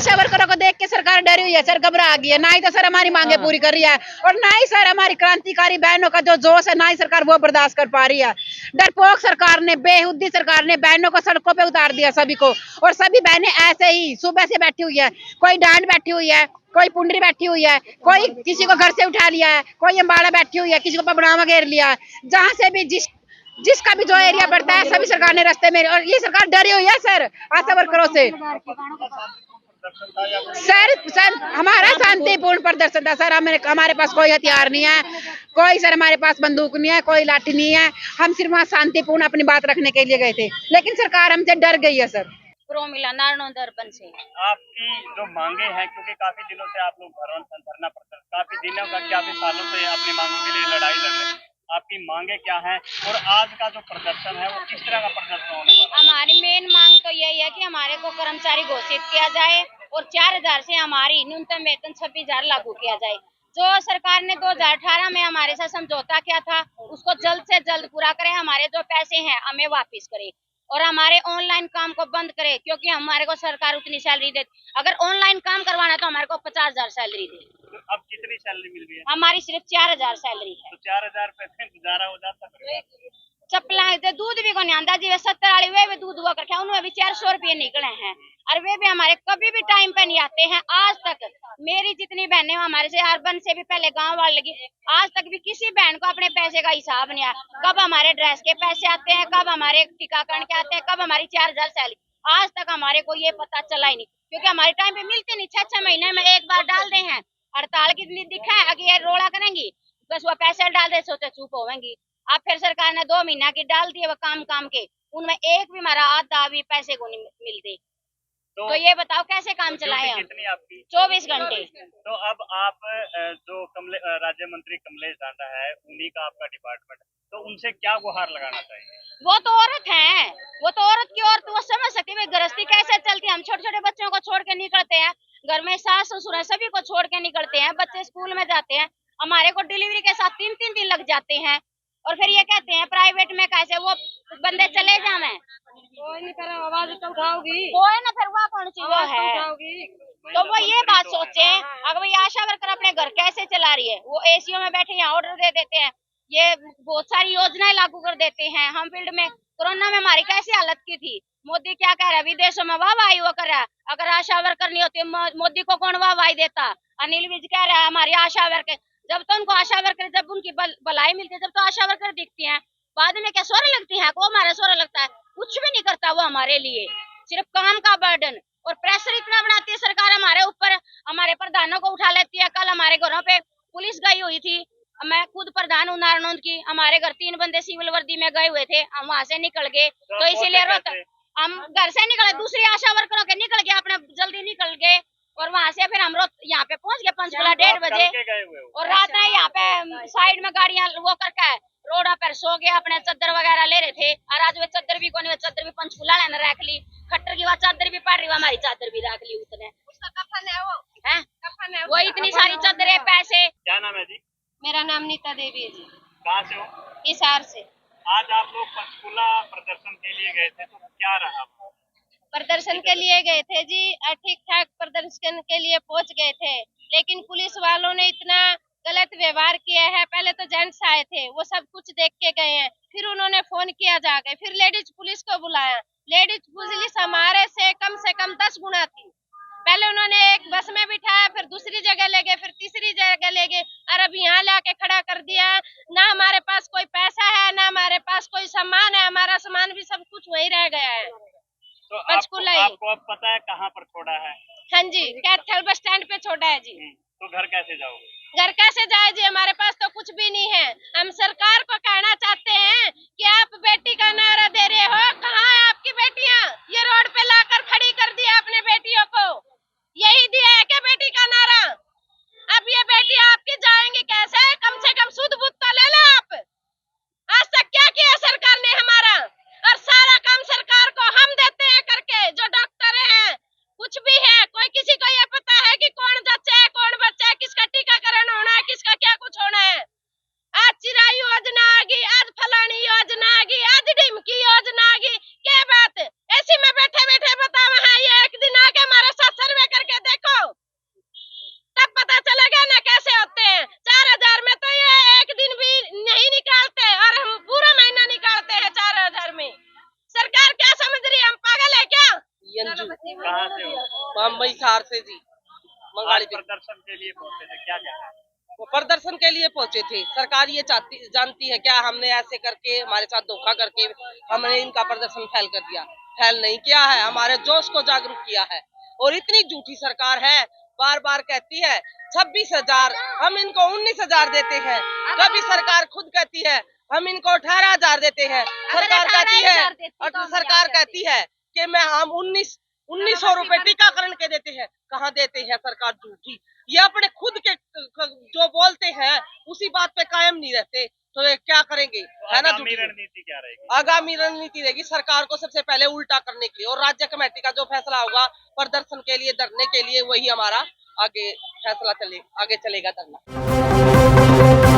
आशा वर्करों को देख के सरकार डरी हुई है सर, घबरा गई है। ना ही तो सर हमारी मांगे पूरी कर रही है और ना ही सर हमारी क्रांतिकारी बहनों का जो जोश है, ना ही सरकार वो बर्दाश्त कर पा रही है। डरपोक सरकार ने, बेहुदी सरकार ने बहनों को सड़कों पे उतार दिया सभी को, और सभी बहनें ऐसे ही सुबह से बैठी हुई है। कोई डांड बैठी हुई है, कोई पुंडरी बैठी हुई है, कोई किसी को घर से उठा लिया है, कोई अम्बाड़ा बैठी हुई है, किसी को पबड़ावा घेर लिया। जहां से भी जिसका भी जो एरिया पड़ता है, सभी सरकार ने रास्ते में, और ये सरकार डरी हुई है सर आशा वर्करों से। सर हमारा शांतिपूर्ण प्रदर्शन था सर। हमारे पास कोई हथियार नहीं है, कोई सर हमारे पास बंदूक नहीं है, कोई लाठी नहीं है। हम सिर्फ वहाँ शांतिपूर्ण अपनी बात रखने के लिए गए थे, लेकिन सरकार हमसे डर गई है सर। मिला नारायण से। आपकी जो मांगे हैं, क्योंकि काफी दिनों से आप लोग धरना प्रदर्शन, काफी दिनों का, काफी सालों से अपनी मांगों के लिए लड़ाई लड़ रहे हैं, आपकी मांगे क्या हैं और आज का जो प्रदर्शन है वो किस तरह का प्रदर्शन होने वाला है? हमारी मेन मांग तो यही है कि हमारे को कर्मचारी घोषित किया जाए और 4,000 से हमारी न्यूनतम वेतन 26,000 लागू किया जाए। जो सरकार ने 2018 में हमारे साथ समझौता किया था, उसको जल्द से जल्द पूरा करे। हमारे जो पैसे हैं हमें वापस करे और हमारे ऑनलाइन काम को बंद करे, क्योंकि हमारे को सरकार उतनी सैलरी देती। अगर ऑनलाइन काम करवाना है तो हमारे को 50,000 सैलरी दे। तो अब कितनी सैलरी मिल रही है? हमारी सिर्फ 4,000 सैलरी है। तो 4,000 रुपए गुजारा हो जाता है? चप्पला दूध भी को नहीं आंदा जी, 70 वाली वे भी दूध हुआ करके उन्होंने भी 400 रुपये निकले हैं, और वे भी हमारे कभी भी टाइम पे नहीं आते हैं। आज तक मेरी जितनी बहनें हमारे से अर्बन से भी पहले गांव वाले लगी, आज तक भी किसी बहन को अपने पैसे का हिसाब नहीं आया। कब हमारे ड्रेस के पैसे आते हैं, कब हमारे टीकाकरण के आते हैं, कब हमारी 4,000 सैलरी, आज तक हमारे को ये पता चला ही नहीं, क्योंकि हमारे टाइम पे मिलते नहीं। 6 महीने में एक बार डाल दे हैं। हड़ताल कितनी दिखा है, अगर ये रोड़ा करेंगी बस वो पैसे डाल दे, सोचे चुप होंगी। अब फिर सरकार ने 2 महीना की डाल दिए वो काम के, उनमें एक भी हमारा आधा भी पैसे को नहीं मिलते। तो ये बताओ कैसे काम चलाए हम? कितनी आपकी? 24 घंटे। तो अब आप जो राज्य मंत्री कमलेश ढांडा है, उन्हीं का आपका डिपार्टमेंट, तो उनसे क्या गुहार लगाना चाहिए? वो तो औरत है, वो तो औरत की औरत, वो समझ सकती है गृहस्थी कैसे चलती है। हम छोटे छोटे बच्चों को छोड़ के निकलते हैं, घर में सास ससुर है, सभी को छोड़ के निकलते हैं, बच्चे स्कूल में जाते हैं, हमारे को डिलीवरी के साथ 3-3 दिन लग जाते हैं, और फिर ये कहते हैं प्राइवेट में कैसे वो बंदे चले जाए। कोई नहीं करे, आवाज तो उठाओगी, कोई ना, फिर वो कौन सी वो है? तो वो ये बात सोचे, अगर ये आशा वर्कर अपने घर कैसे चला रही है, वो एसीओ में बैठे यहाँ ऑर्डर दे देते हैं, ये बहुत सारी योजनाएं लागू कर देते हैं। हम फील्ड में कोरोना में हमारी कैसी हालत की थी, मोदी क्या कह रहा है, विदेशों में वाहवाही वो कर रहा है। अगर आशा वर्कर नहीं होती मोदी को कौन वाहवाही देता? अनिल विज कह रहा है हमारी आशा वर्कर, जब तो उनको आशा वर्कर, जब उनकी भलाई मिलती है, जब तो आशा वर्कर दिखती हैं, बाद में क्या सोरे लगती हैं? वो हमारा सोरा लगता है, कुछ भी नहीं करता वो हमारे लिए, सिर्फ काम का बर्डन और प्रेशर इतना बनाती है सरकार हमारे ऊपर। हमारे प्रधानों को उठा लेती है। कल हमारे घरों पे पुलिस गई हुई थी, मैं खुद प्रधान हूँ नारायण की, हमारे घर 3 बंदे सिविल वर्दी में गए हुए थे, हम वहाँ से निकल गए, तो इसीलिए हम घर से निकले, दूसरी आशा वर्करों के निकल गए, अपने जल्दी निकल गए, और वहाँ से फिर हम यहाँ पे पहुँच गए पंचकुला 1:30 बजे, और रात में यहाँ पे साइड में गाड़ियाँ वो करके रोड़ा पर सो गए, अपने चादर वगैरह ले रहे थे, और आज वे चादर भी कोनी, चादर भी पंचकुला ने रख ली, खट्टर की बात चादर भी पड़ रही, हमारी चादर भी रख ली उसने, उसका कफन है वो है, कफन है वो, इतनी सारी चादरें, पैसे। क्या नाम है जी? मेरा नाम नीता देवी है जी। कहाँ से हो? हिसार से। आज आप लोग पंचकुला प्रदर्शन के लिए गए थे, तो क्या रहा? प्रदर्शन के लिए गए थे जी, ठीक ठाक प्रदर्शन के लिए पहुंच गए थे, लेकिन पुलिस वालों ने इतना गलत व्यवहार किया है। पहले तो जेंट्स आए थे, वो सब कुछ देख के गए हैं, फिर उन्होंने फोन किया जाके, फिर लेडीज पुलिस को बुलाया। लेडीज पुलिस हमारे से कम 10 गुना थी। पहले उन्होंने एक बस में बिठाया, फिर दूसरी जगह ले गए, फिर तीसरी जगह ले गए, और अब यहाँ लाके खड़ा कर दिया। ना हमारे पास कोई पैसा है, ना हमारे पास कोई सामान है, हमारा सामान भी सब कुछ वही रह गया है। तो आपको अब पता है कहाँ पर छोड़ा है? हाँ जी, कैथल बस स्टैंड पे छोड़ा है जी। तो घर कैसे जाओगे? घर कैसे जाए जी, हमारे पास तो कुछ भी नहीं है। हम सरकार को कहना चाहते हैं कि आप बेटी का नारा दे रहे हो, कहाँ है आपकी बेटियां? ये रोड पे लाकर खड़ी कर दिया अपने बेटियों को, यही दिया है क्या बेटी का नारा? अब ये बेटी आपकी जाएंगी कैसे? कम से कम शुद्ध बुद्ध तो ले लो आप। आज तक क्या किया सरकार ने हमारा? और सारा काम सरकार को हम देते हैं करके, जो डॉक्टर हैं, कुछ भी है, कोई किसी को ये पता है कि कौन जच्चा है, कौन बच्चा है, किसका टीकाकरण होना है, किसका क्या कुछ होना है? आज चिराई योजना आ गई, आज फलानी योजना आ गई, आज डिम की योजना आ गई, क्या बात? ऐसी में बैठे बैठे बताओ, हाँ ये एक दिन आके हमारा हम हिसार से जी मंगाली पे प्रदर्शन के लिए पहुंचे थे, क्या कहना है? वो प्रदर्शन के लिए पहुंचे थे। सरकार ये जानती है क्या हमने ऐसे करके हमारे साथ धोखा करके हमने इनका प्रदर्शन फेल कर दिया? फेल नहीं किया है, हमारे जोश को जागरूक किया है। और इतनी झूठी सरकार है, बार बार कहती है 26,000, हम इनको 19,000 देते हैं। कभी सरकार खुद कहती है हम इनको 18,000 देते हैं। सरकार कहती है कि हम 1900 रुपए टीकाकरण के देते हैं। कहाँ देते हैं सरकार? झूठी। ये अपने खुद के जो बोलते हैं उसी बात पे कायम नहीं रहते, तो ये क्या करेंगे? है ना? आगामी रणनीति क्या रहेगी? आगामी रणनीति रहेगी सरकार को सबसे पहले उल्टा करने के लिए, और राज्य कमेटी का जो फैसला होगा प्रदर्शन के लिए, धरने के लिए, वही हमारा आगे फैसला आगे चलेगा धरना।